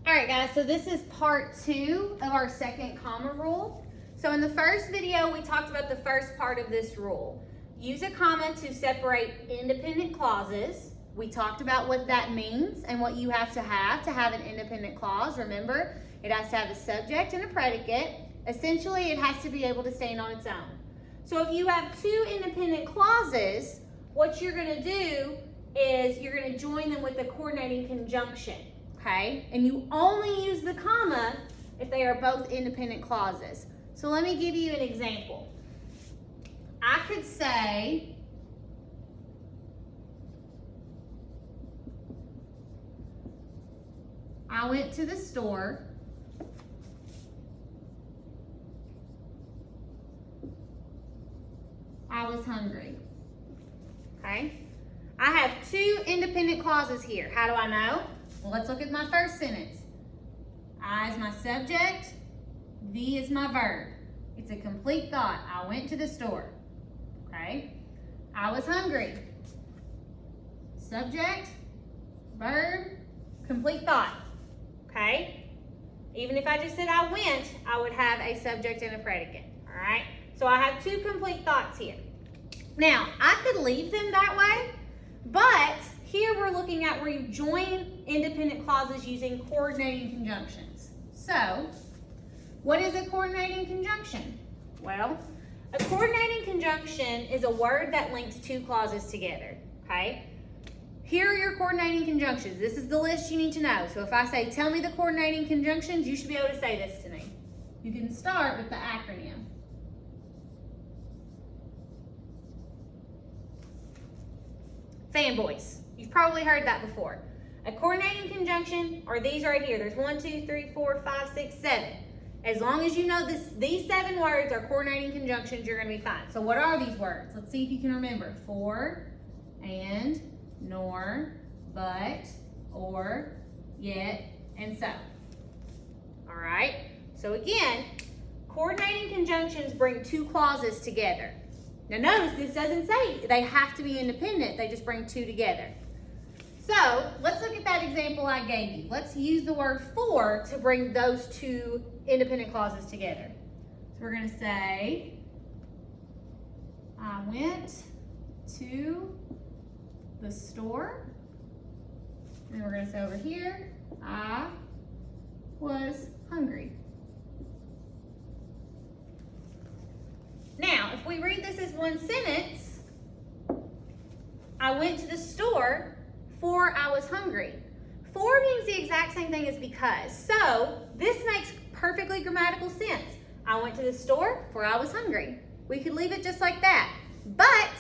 All right, guys, so this is part 2 of our second comma rule. So in the first video, we talked about the first part of this rule. Use a comma to separate independent clauses. We talked about what that means and what you have to have an independent clause. Remember, it has to have a subject and a predicate. Essentially, it has to be able to stand on its own. So if you have two independent clauses, what you're going to do is you're going to join them with a coordinating conjunction. Okay, and you only use the comma if they are both independent clauses. So let me give you an example. I could say, I went to the store. I was hungry. Okay, I have two independent clauses here. How do I know? Well, let's look at my first sentence. I is my subject, V is my verb. It's a complete thought. I went to the store. Okay? I was hungry. Subject, verb, complete thought. Okay? Even if I just said I went, I would have a subject and a predicate. All right? So I have two complete thoughts here. Now, I could leave them that way, but here we're looking at where you join independent clauses using coordinating conjunctions. So, what is a coordinating conjunction? Well, a coordinating conjunction is a word that links two clauses together, okay? Here are your coordinating conjunctions. This is the list you need to know. So if I say, tell me the coordinating conjunctions, you should be able to say this to me. You can start with the acronym. Fanboys. You've probably heard that before. A coordinating conjunction are these right here. There's 1, 2, 3, 4, 5, 6, 7. As long as you know these 7 words are coordinating conjunctions, you're going to be fine. So what are these words? Let's see if you can remember. For, and, nor, but, or, yet, and so. All right? So again, coordinating conjunctions bring two clauses together. Now notice this doesn't say they have to be independent. They just bring two together. So let's look at that example I gave you. Let's use the word for to bring those two independent clauses together. So we're going to say, I went to the store. And we're going to say over here, I was hungry. Now, if we read this as one sentence, I went to the store for I was hungry. For means the exact same thing as because. So this makes perfectly grammatical sense. I went to the store for I was hungry. We could leave it just like that. But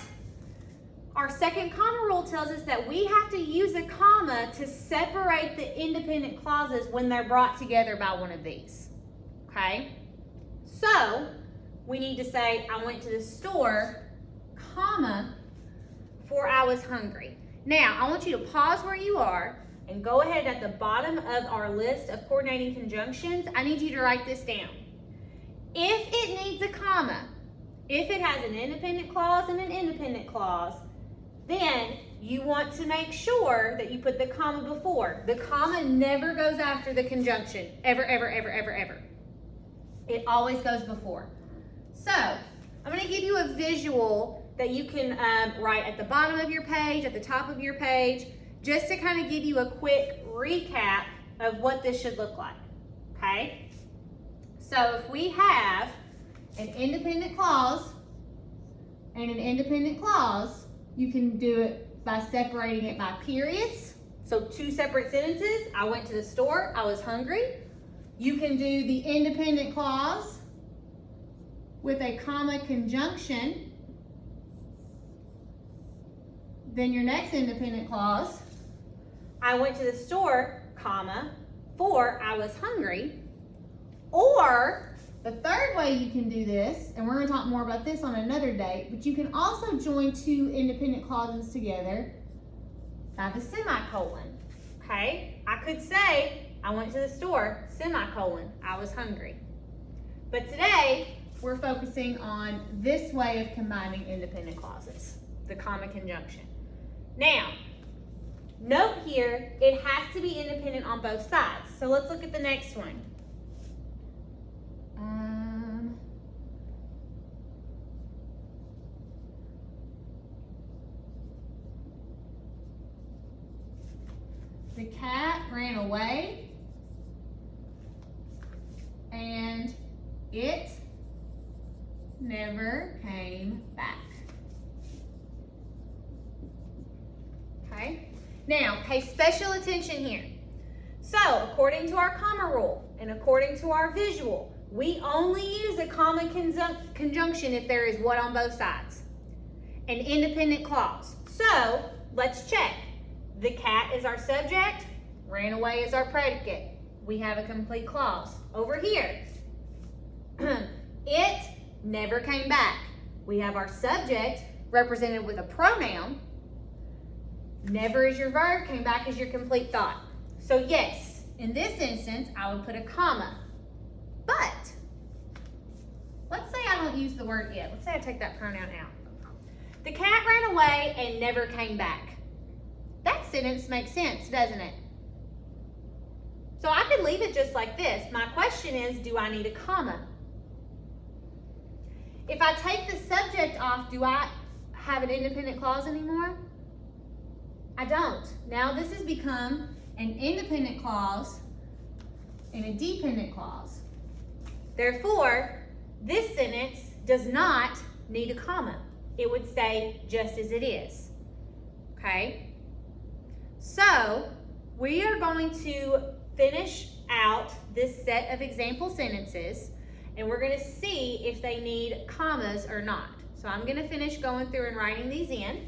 our second comma rule tells us that we have to use a comma to separate the independent clauses when they're brought together by one of these. Okay? So we need to say I went to the store, comma, for I was hungry. Now, I want you to pause where you are and go ahead at the bottom of our list of coordinating conjunctions. I need you to write this down. If it needs a comma, if it has an independent clause and an independent clause, then you want to make sure that you put the comma before. The comma never goes after the conjunction, ever, ever, ever, ever, ever. It always goes before. So, I'm going to give you a visual that you can write at the bottom of your page, at the top of your page, just to kind of give you a quick recap of what this should look like, okay? So if we have an independent clause and an independent clause, you can do it by separating it by periods. So two separate sentences. I went to the store, I was hungry. You can do the independent clause with a comma conjunction. Then your next independent clause, I went to the store, comma, for I was hungry. Or the third way you can do this, and we're going to talk more about this on another date, but you can also join two independent clauses together by the semicolon. Okay? I could say, I went to the store, semicolon, I was hungry. But today, we're focusing on this way of combining independent clauses, the comma conjunction. Now, note here, it has to be independent on both sides. So let's look at the next one. The cat ran away and it never came back. Okay? Now, pay special attention here. So, according to our comma rule and according to our visual, we only use a comma conjunction if there is what on both sides? An independent clause. So, let's check. The cat is our subject, ran away is our predicate. We have a complete clause. Over here, it never came back. We have our subject represented with a pronoun. Never is your verb, came back is your complete thought. So yes, in this instance, I would put a comma. But, let's say I don't use the word it. Let's say I take that pronoun out. The cat ran away and never came back. That sentence makes sense, doesn't it? So I could leave it just like this. My question is, do I need a comma? If I take the subject off, do I have an independent clause anymore? I don't. Now this has become an independent clause and a dependent clause. Therefore, this sentence does not need a comma. It would stay just as it is. Okay? So, we are going to finish out this set of example sentences, and we're going to see if they need commas or not. So I'm going to finish going through and writing these in.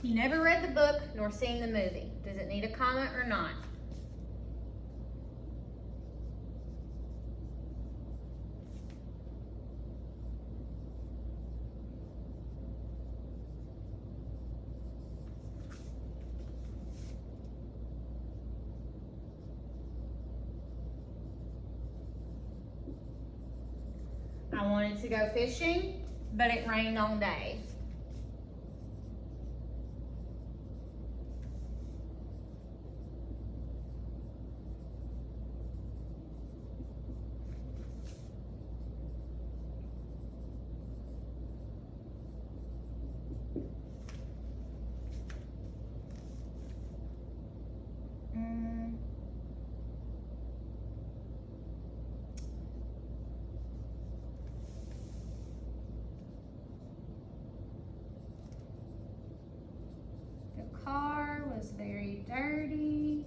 He never read the book nor seen the movie. Does it need a comma or not? I wanted to go fishing, but it rained all day. Car was very dirty.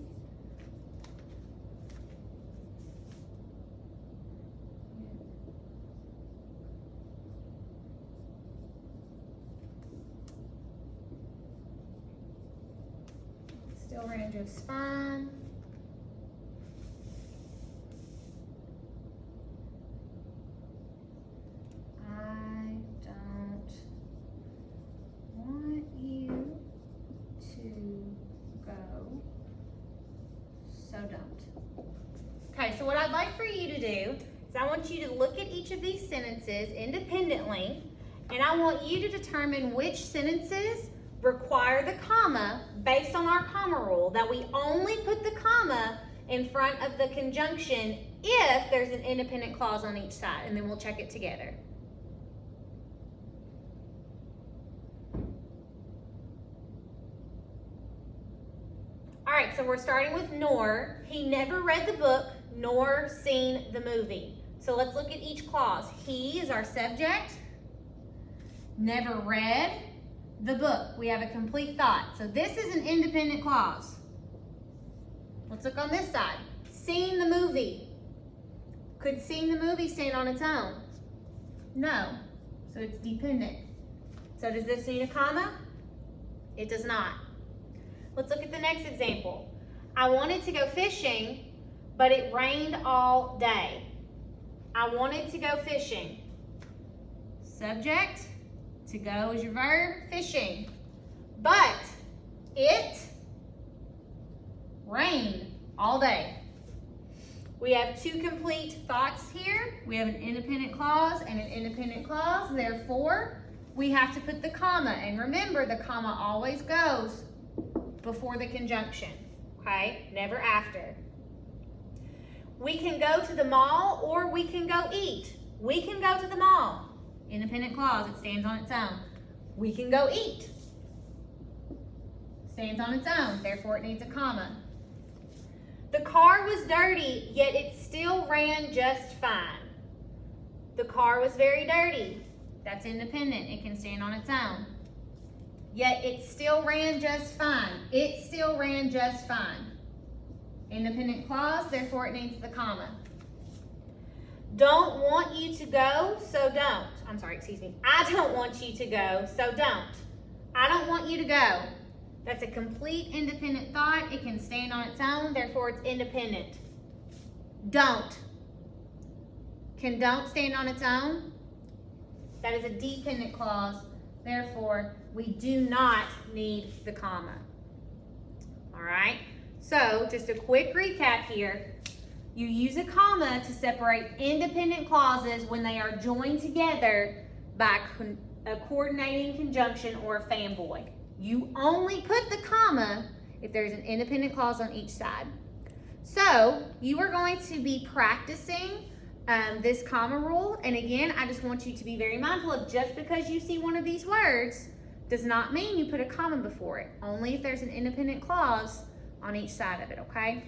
Still ran just fine. Okay, so what I'd like for you to do is I want you to look at each of these sentences independently, and I want you to determine which sentences require the comma based on our comma rule, that we only put the comma in front of the conjunction if there's an independent clause on each side, and then we'll check it together. All right, so we're starting with nor. He never read the book nor seen the movie. So let's look at each clause. He is our subject. Never read the book. We have a complete thought. So this is an independent clause. Let's look on this side. Seen the movie. Could seen the movie stand on its own? No. So it's dependent. So does this need a comma? It does not. Let's look at the next example. I wanted to go fishing, but it rained all day. I wanted to go fishing. Subject, to go is your verb, fishing. But it rained all day. We have two complete thoughts here. We have an independent clause and an independent clause. Therefore, we have to put the comma. And remember, the comma always goes before the conjunction, okay? Never after. We can go to the mall or we can go eat. We can go to the mall. Independent clause, it stands on its own. We can go eat. Stands on its own, therefore it needs a comma. The car was dirty, yet it still ran just fine. The car was very dirty. That's independent, it can stand on its own. Yet it still ran just fine. It still ran just fine. Independent clause, therefore it needs the comma. Don't want you to go, so don't. I don't want you to go, so don't. I don't want you to go. That's a complete independent thought. It can stand on its own, therefore it's independent. Don't. Can don't stand on its own? That is a dependent clause, therefore we do not need the comma. All right, so just a quick recap here. You use a comma to separate independent clauses when they are joined together by a coordinating conjunction or a fanboy. You only put the comma if there's an independent clause on each side. So you are going to be practicing this comma rule. And again, I just want you to be very mindful of just because you see one of these words does not mean you put a comma before it. Only if there's an independent clause on each side of it, okay?